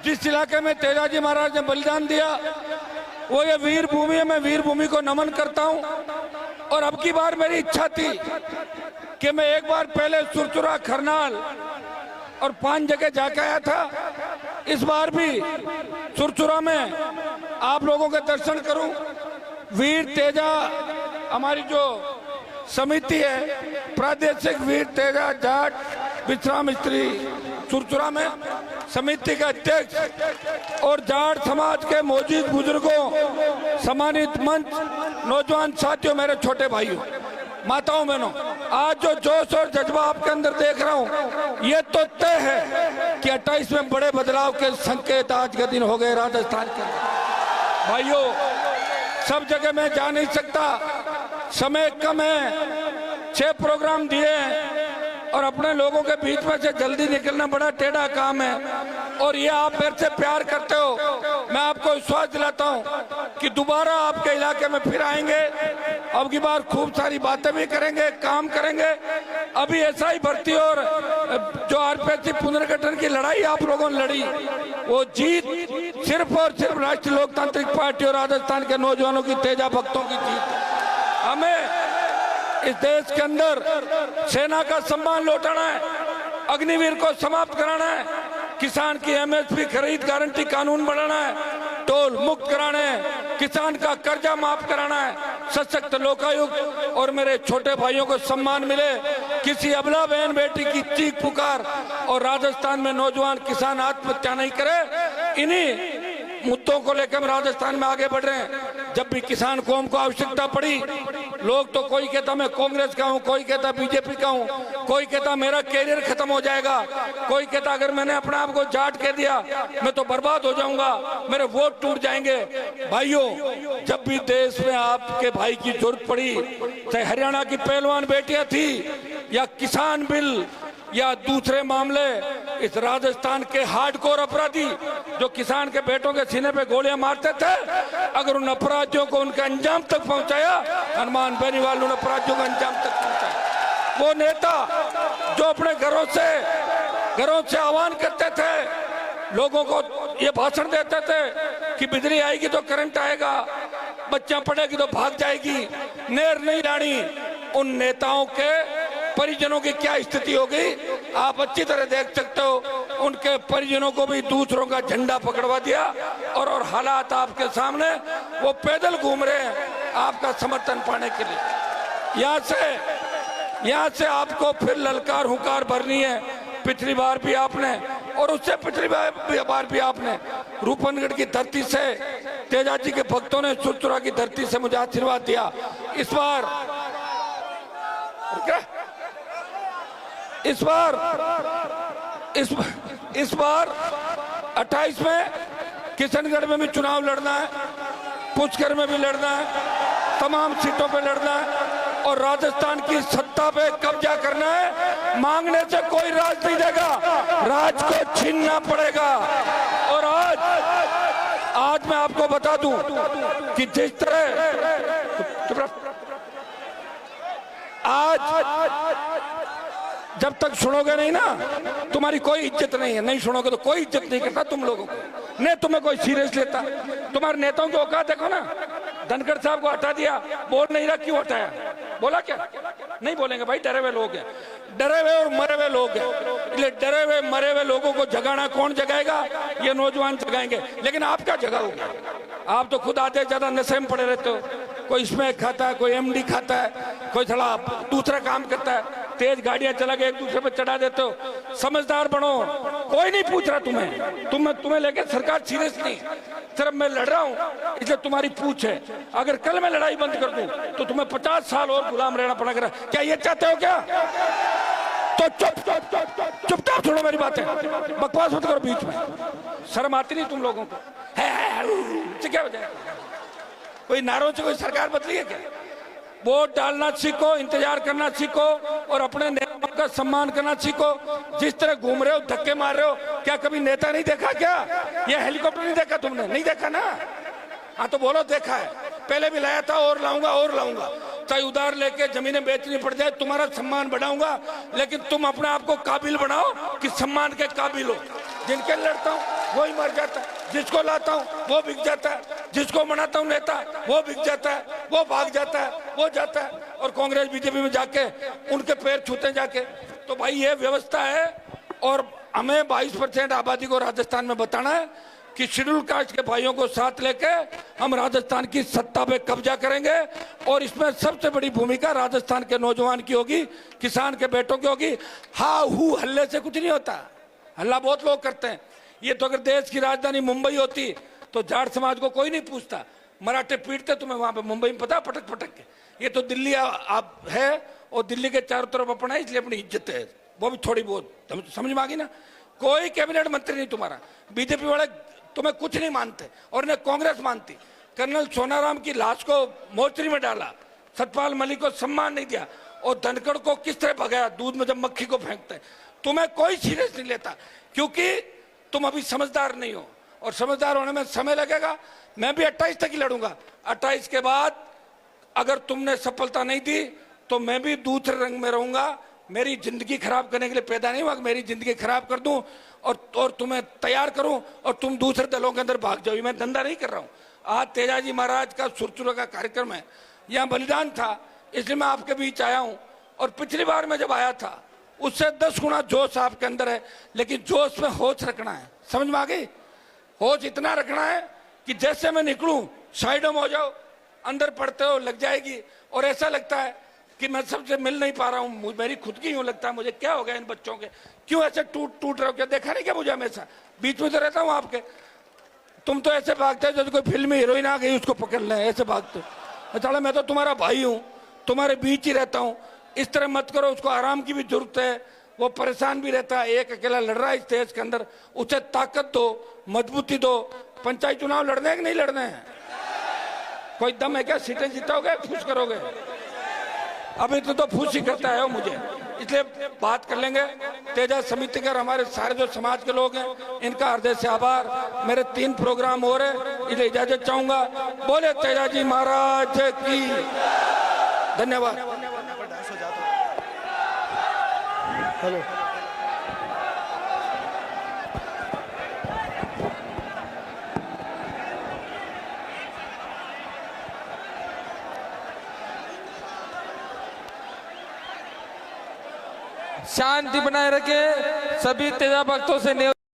जिस इलाके में तेजाजी महाराज ने बलिदान दिया वो ये वीर भूमि है। मैं वीर भूमि को नमन करता हूं। और अब की बार मेरी इच्छा थी कि मैं एक बार पहले सुरचुरा, खरनाल और 5 जगह जाके आया था। इस बार भी सुरचुरा में आप लोगों के दर्शन करूं। वीर तेजा हमारी जो समिति है, प्रादेशिक वीर तेजा जाट विश्राम स्त्री सुरचुरा में समिति के अध्यक्ष और जाट समाज के मौजूद बुजुर्गों, सम्मानित मंच, नौजवान साथियों, मेरे छोटे भाइयों, माताओं, बहनों, आज जो जोश और जज्बा आपके अंदर देख रहा हूं, ये तो तय है कि 28 में बड़े बदलाव के संकेत आज के दिन हो गए राजस्थान के। भाइयों, सब जगह मैं जा नहीं सकता, समय कम है, 6 प्रोग्राम दिए और अपने लोगों के बीच में से जल्दी निकलना बड़ा टेढ़ा काम है। और ये आप मेरे से प्यार करते हो, मैं आपको विश्वास दिलाता हूं कि दोबारा आपके इलाके में फिर आएंगे। अब की बार खूब सारी बातें भी करेंगे, काम करेंगे। अभी ऐसा ही भर्ती और जो आरपीएससी पुनर्गठन की लड़ाई आप लोगों ने लड़ी, वो जीत सिर्फ और सिर्फ राष्ट्रीय लोकतांत्रिक पार्टी और राजस्थान के नौजवानों की, तेजा भक्तों की जीत। हमें इस देश के अंदर सेना का सम्मान लौटाना है, अग्निवीर को समाप्त कराना है, किसान की एमएसपी खरीद गारंटी कानून बनाना है, टोल मुक्त कराना है, किसान का कर्जा माफ कराना है, सशक्त लोकायुक्त और मेरे छोटे भाइयों को सम्मान मिले, किसी अबला बहन बेटी की चीख पुकार और राजस्थान में नौजवान किसान आत्महत्या नहीं करे। इन्हीं मुद्दों को लेकर हम राजस्थान में आगे बढ़ रहे हैं। जब भी किसान कौम को आवश्यकता पड़ी, लोग तो कोई कहता मैं कांग्रेस का हूं, कोई कहता बीजेपी का हूं, कोई कहता मेरा कैरियर खत्म हो जाएगा, कोई कहता अगर मैंने अपने आप को जाट कह दिया मैं तो बर्बाद हो जाऊंगा, मेरे वोट टूट जाएंगे। भाइयों, जब भी देश में आपके भाई की जरूरत पड़ी, चाहे हरियाणा की पहलवान बेटियां थी या किसान बिल या दूसरे मामले, इस राजस्थान के हार्डकोर अपराधी जो किसान के बेटों के सीने पे गोलियां मारते थे, अगर उन अपराधियों को उनके अंजाम तक पहुंचाया, हनुमान बेनीवाल उन अपराधियों को अंजाम तक पहुंचाया। वो नेता जो अपने घरों से आह्वान करते थे, लोगों को ये भाषण देते थे कि बिजली आएगी तो करंट आएगा, बच्चियां पढ़ेगी तो भाग जाएगी, नेर नहीं लानी, उन नेताओं के परिजनों की क्या स्थिति हो गई आप अच्छी तरह देख सकते हो। उनके परिजनों को भी दूसरों का झंडा पकड़वा दिया और हालात आपके सामने, वो पैदल घूम रहे हैं आपका समर्थन पाने के लिए। यहाँ से आपको फिर ललकार हुंकार भरनी है। पिछली बार भी आपने और उससे पिछली बार भी आपने रूपनगढ़ की धरती से, तेजाजी के भक्तों ने सुरचुरा की धरती से मुझे आशीर्वाद दिया। इस बार 28 में किशनगढ़ में भी चुनाव लड़ना है, पुष्कर में भी लड़ना है, तमाम सीटों पे लड़ना है और राजस्थान की सत्ता पे कब्जा करना है। मांगने से कोई राज नहीं देगा, राज को छीनना पड़ेगा। और आज मैं आपको बता दूं कि जिस तरह आज जब तक सुनोगे नहीं ना, तुम्हारी कोई इज्जत नहीं है। नहीं सुनोगे तो कोई इज्जत नहीं करता तुम लोगों को, नहीं तुम्हें कोई सीरियस लेता। तुम्हारे नेताओं की औकात देखो ना, धनखड़ साहब को हटा दिया, बोल नहीं रहा, क्यों हटाया? बोला क्या? नहीं बोलेंगे भाई, डरे हुए लोग हैं, डरे हुए और मरे हुए लोग हैं। इसलिए डरे हुए मरे हुए लोगों को जगाना कौन जगाएगा? ये नौजवान जगाएंगे। लेकिन आप क्या जगाओगे? आप तो खुद आधे ज्यादा नशे में पड़े रहते हो। कोई स्मैक खाता है, कोई एमडी खाता है, कोई थोड़ा दूसरा काम करता है, तेज गाड़ियां चला के एक दूसरे पे चढ़ा देते हो। समझदार बनो, कोई नहीं पूछ रहा तुम्हें लेके सरकार सीरियस नहीं। सिर्फ मैं लड़ रहा हूं इसलिए तुम्हारी पूछ है। अगर कल मैं लड़ाई बंद कर दूं तो तुम्हें 50 साल और गुलाम रहना पड़ेगा। क्या ये चाहते हो क्या? तो चुपचाप छोड़ो मेरी बातें, बकवास मत करो बीच में। शर्म आती नहीं तुम लोगों को? क्या वजह? कोई नारों से कोई सरकार बदली है क्या? वोट डालना सीखो, इंतजार करना सीखो और अपने नेताओं का सम्मान करना सीखो। जिस तरह घूम रहे हो, धक्के मार रहे हो, क्या कभी नेता नहीं देखा क्या? ये हेलीकॉप्टर नहीं देखा तुमने? नहीं देखा ना? हाँ तो बोलो देखा है। पहले भी लाया था और लाऊंगा, चाहे उधार लेके जमीनें बेचनी पड़ जाए, तुम्हारा सम्मान बढ़ाऊंगा। लेकिन तुम अपने आप को काबिल बनाओ कि सम्मान के काबिल हो। जिनके लड़ता हूँ वही मर जाता है, जिसको लाता हूँ वो बिक जाता है, जिसको मनाता हूँ नेता वो बिक जाता है, वो भाग जाता है, वो जाता है और कांग्रेस बीजेपी में जाके उनके पैर छूते जाके। तो भाई ये व्यवस्था है और हमें 22% आबादी को राजस्थान में बताना है कि शेड्यूल कास्ट के भाइयों को साथ लेके हम राजस्थान की सत्ता पे कब्जा करेंगे और इसमें सबसे बड़ी भूमिका राजस्थान के नौजवान की होगी, किसान के बेटों की होगी। हा हु हल्ले से कुछ नहीं होता, हल्ला बहुत लोग करते हैं। ये तो अगर देश की राजधानी मुंबई होती तो जाट समाज को कोई नहीं पूछता, मराठे पीटते तुम्हें वहां पे मुंबई में, पता पटक पटक के। ये तो दिल्ली आप है और दिल्ली के चारों तरफ अपना है, इसलिए अपनी इज्जत है, वो भी थोड़ी बहुत समझ में आ गई ना। कोई कैबिनेट मंत्री नहीं तुम्हारा, बीजेपी वाले तुम्हें कुछ नहीं मानते और इन्हें कांग्रेस मानती। कर्नल सोनाराम की लाश को मोर्चरी में डाला, सतपाल मलिक को सम्मान नहीं दिया और धनखड़ को किस तरह भगाया, दूध में जब मक्खी को फेंकते। तुम्हें कोई सीरियस नहीं लेता क्योंकि तुम अभी समझदार नहीं हो और समझदार होने में समय लगेगा। मैं भी 28 तक ही लड़ूंगा, 28 के बाद अगर तुमने सफलता नहीं दी तो मैं भी दूसरे रंग में रहूंगा। मेरी जिंदगी खराब करने के लिए पैदा नहीं हुआ, मेरी जिंदगी खराब कर दूं और तुम्हें तैयार करूं और तुम दूसरे दलों के अंदर भाग जाओ। मैं धंधा नहीं कर रहा हूं। आज तेजाजी महाराज का सुरचुरा का कार्यक्रम है, यहाँ बलिदान था, इसलिए मैं आपके बीच आया हूं। और पिछली बार मैं जब आया था उससे 10 गुना जोश आपके अंदर है, लेकिन जोश में होश रखना है। समझ में आ गई? होश इतना रखना है कि जैसे मैं निकलूं साइडों में हो जाओ, अंदर पढ़ते हो लग जाएगी और ऐसा लगता है कि मैं सबसे मिल नहीं पा रहा हूँ, मेरी खुद की यूं लगता है मुझे क्या हो गया इन बच्चों के, क्यों ऐसे टूट रहे हो, क्या देखा नहीं क्या मुझे? हमेशा बीच में तो रहता हूँ आपके। तुम तो ऐसे भागते हो जैसे कोई फिल्म में हीरोइन आ गई उसको पकड़ लें, ऐसे भागते हो। चलो मैं तो तुम्हारा भाई हूँ, तुम्हारे बीच ही रहता हूँ, इस तरह मत करो। उसको आराम की भी जरूरत है, वो परेशान भी रहता है, एक अकेला लड़ रहा है इस देश के अंदर, उसे ताकत दो, मजबूती दो। पंचायत चुनाव लड़ने हैं कि नहीं लड़ने हैं? कोई दम है क्या? सीटें जीतोगे, फूस करोगे? अभी तो फूस ही करता है मुझे, इसलिए बात कर लेंगे। तेजा समिति कर हमारे सारे जो समाज के लोग हैं इनका हृदय से आभार। मेरे 3 प्रोग्राम हो रहे, इसलिए इजाजत चाहूंगा। बोले तेजा जी महाराज की धन्यवाद। हेलो शांति बनाए रखे। सभी तेजा भक्तों से